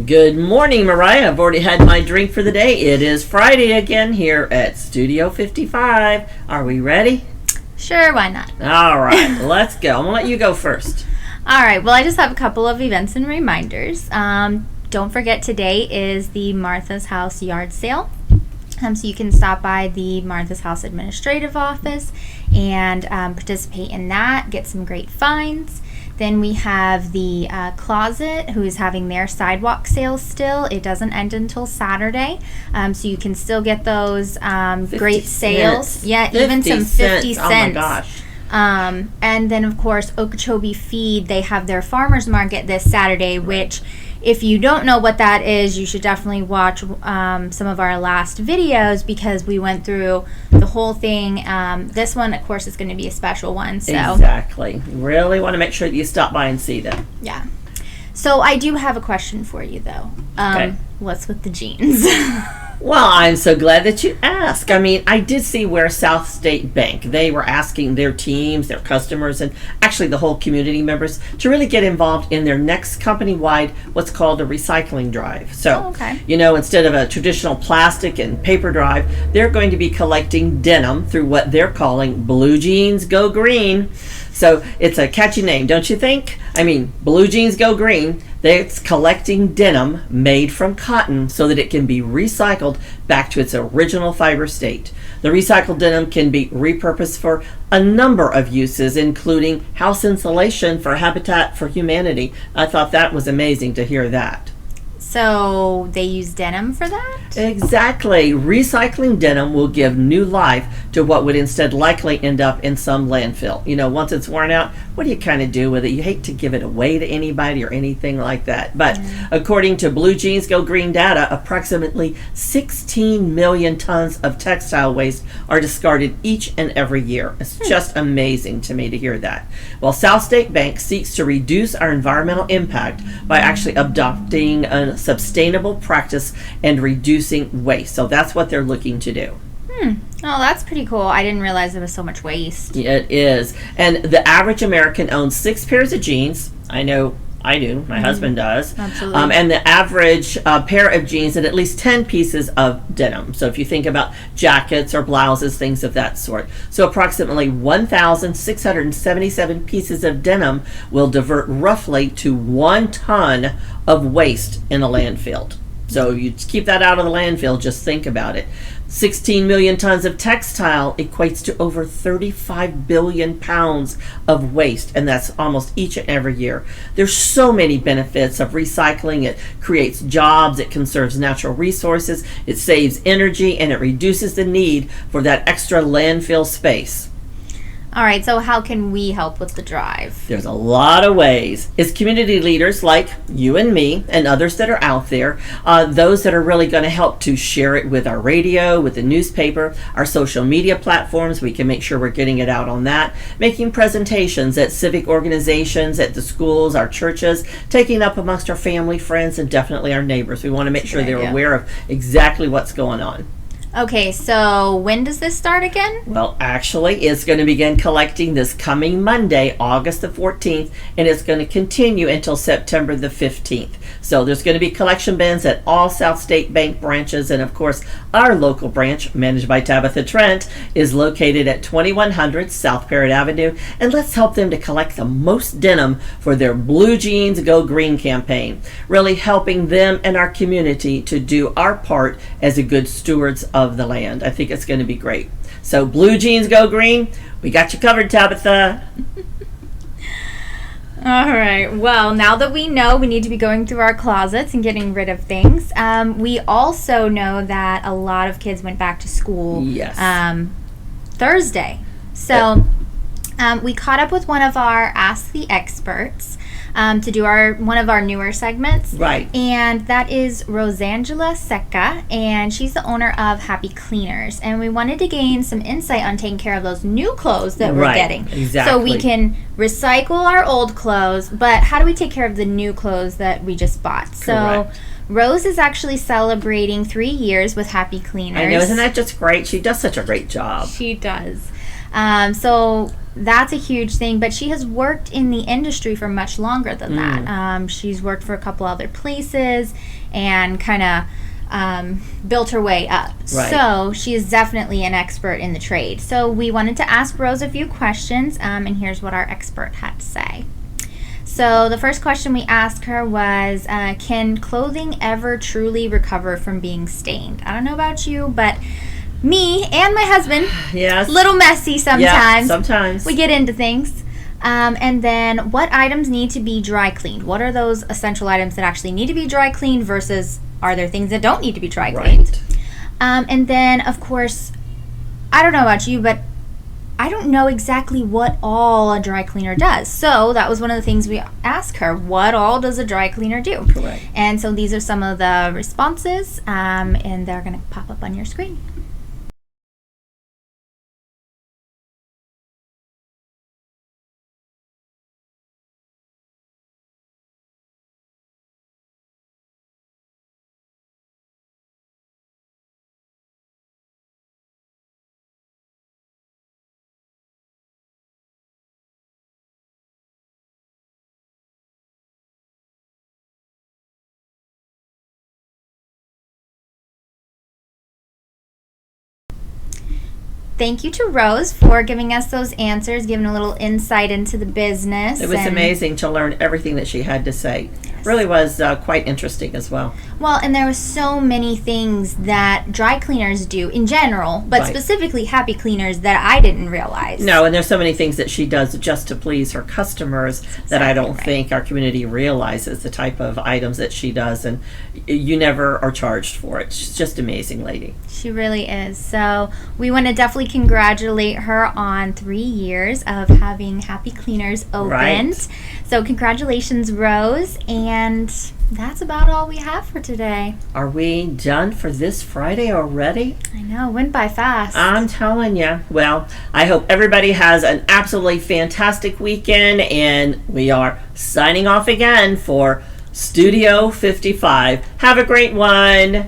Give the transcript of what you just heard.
Good morning, Mariah. I've already had my drink for the day. It is Friday again here at Studio 55. Are we ready? Sure, why not? All right, let's go. I'm going to let you go first. All right, well, I just have a couple of events and reminders. Don't forget today is the Martha's House yard sale. So you can stop by the Martha's House Administrative Office and participate in that, get some great finds. Then we have the Closet, who is having their sidewalk sale still. It doesn't end until Saturday, so you can still get those great sales. Cents. Yeah, even some 50 cents. Oh my gosh. And then, of course, Okeechobee Feed, they have their farmers market this Saturday, which, if you don't know what that is, you should definitely watch some of our last videos because we went through the whole thing. This one, of course, is going to be a special one. So Exactly. You really want to make sure that you stop by and see them. yeah. So I do have a question for you, though. Okay. What's with the jeans? Well, I'm so glad that you asked. I mean, I did see where SouthState Bank, they were asking their teams, their customers, and actually the whole community members to really get involved in their next company-wide, what's called a recycling drive. So, okay. Instead of a traditional plastic and paper drive, they're going to be collecting denim through what they're calling Blue Jeans Go Green. So it's a catchy name, don't you think? I mean, Blue Jeans Go Green. It's collecting denim made from cotton so that it can be recycled back to its original fiber state. The recycled denim can be repurposed for a number of uses, including house insulation for Habitat for Humanity. I thought that was amazing to hear that. So they use denim for that? Exactly. Recycling denim will give new life to what would instead likely end up in some landfill. Once it's worn out, what do you kind of do with it? You hate to give it away to anybody or anything like that. But according to Blue Jeans Go Green data, approximately 16 million tons of textile waste are discarded each and every year. It's just amazing to me to hear that. Well, SouthState Bank seeks to reduce our environmental impact by actually adopting a sustainable practice and reducing waste. So that's what they're looking to do. Oh, that's pretty cool. I didn't realize there was so much waste. It is. And the average American owns 6 pairs of jeans. I know I do. My husband does. Absolutely. And the average pair of jeans and at least 10 pieces of denim. So if you think about jackets or blouses, things of that sort. So approximately 1,677 pieces of denim will divert roughly to 1 ton of waste in a landfill. So you keep that out of the landfill, just think about it. 16 million tons of textile equates to over 35 billion pounds of waste, and that's almost each and every year. There's so many benefits of recycling. It creates jobs, it conserves natural resources, it saves energy, and it reduces the need for that extra landfill space. All right, so how can we help with the drive? There's a lot of ways. It's community leaders like you and me and others that are out there, those that are really going to help to share it with our radio, with the newspaper, our social media platforms. We can make sure we're getting it out on that, making presentations at civic organizations, at the schools, our churches, taking up amongst our family, friends, and definitely our neighbors. We want to make sure they're aware of exactly what's going on. Okay, so when does this start again? Well, actually, it's going to begin collecting this coming Monday, August the 14th, and it's going to continue until September the 15th. So there's going to be collection bins at all SouthState Bank branches, and of course, our local branch, managed by Tabitha Trent, is located at 2100 South Parrott Avenue, and let's help them to collect the most denim for their Blue Jeans Go Green campaign, really helping them and our community to do our part as a good stewards of the land. I think it's going to be great. So Blue Jeans Go Green, we got you covered, Tabitha. All right. Well, now that we know we need to be going through our closets and getting rid of things, we also know that a lot of kids went back to school Thursday. So we caught up with one of our Ask the Experts to do one of our newer segments. Right. And that is Rosangela Secca, and she's the owner of Happy Cleaners. And we wanted to gain some insight on taking care of those new clothes that we're getting. Exactly. So we can recycle our old clothes, but how do we take care of the new clothes that we just bought? Correct. So Rose is actually celebrating 3 years with Happy Cleaners. I know, isn't that just great? She does such a great job. She does. So that's a huge thing. But she has worked in the industry for much longer than that. She's worked for a couple other places and kind of built her way up. Right. So she is definitely an expert in the trade. So we wanted to ask Rose a few questions, and here's what our expert had to say. So the first question we asked her was, can clothing ever truly recover from being stained? I don't know about you, but me and my husband, Yes. little messy sometimes. Yeah, sometimes. We get into things. And then what items need to be dry cleaned? What are those essential items that actually need to be dry cleaned versus are there things that don't need to be dry cleaned? Right. And then, of course, I don't know about you, but I don't know exactly what all a dry cleaner does. So that was one of the things we asked her. What all does a dry cleaner do? Correct. And so these are some of the responses, and they're going to pop up on your screen. Thank you to Rose for giving us those answers, giving a little insight into the business. It was amazing to learn everything that she had to say. Yes. Really was quite interesting as well. Well, and there were so many things that dry cleaners do in general, but Right. specifically happy cleaners that I didn't realize. No, and there's so many things that she does just to please her customers that I don't right. think our community realizes the type of items that she does, and you never are charged for it. She's just an amazing lady. She really is. So we want to definitely congratulate her on 3 years of having Happy Cleaners opened. Right. So congratulations, Rose. And that's about all we have for today. Are we done for this Friday already? I know, went by fast. I'm telling you. Well, I hope everybody has an absolutely fantastic weekend, and we are signing off again for Studio 55. Have a great one.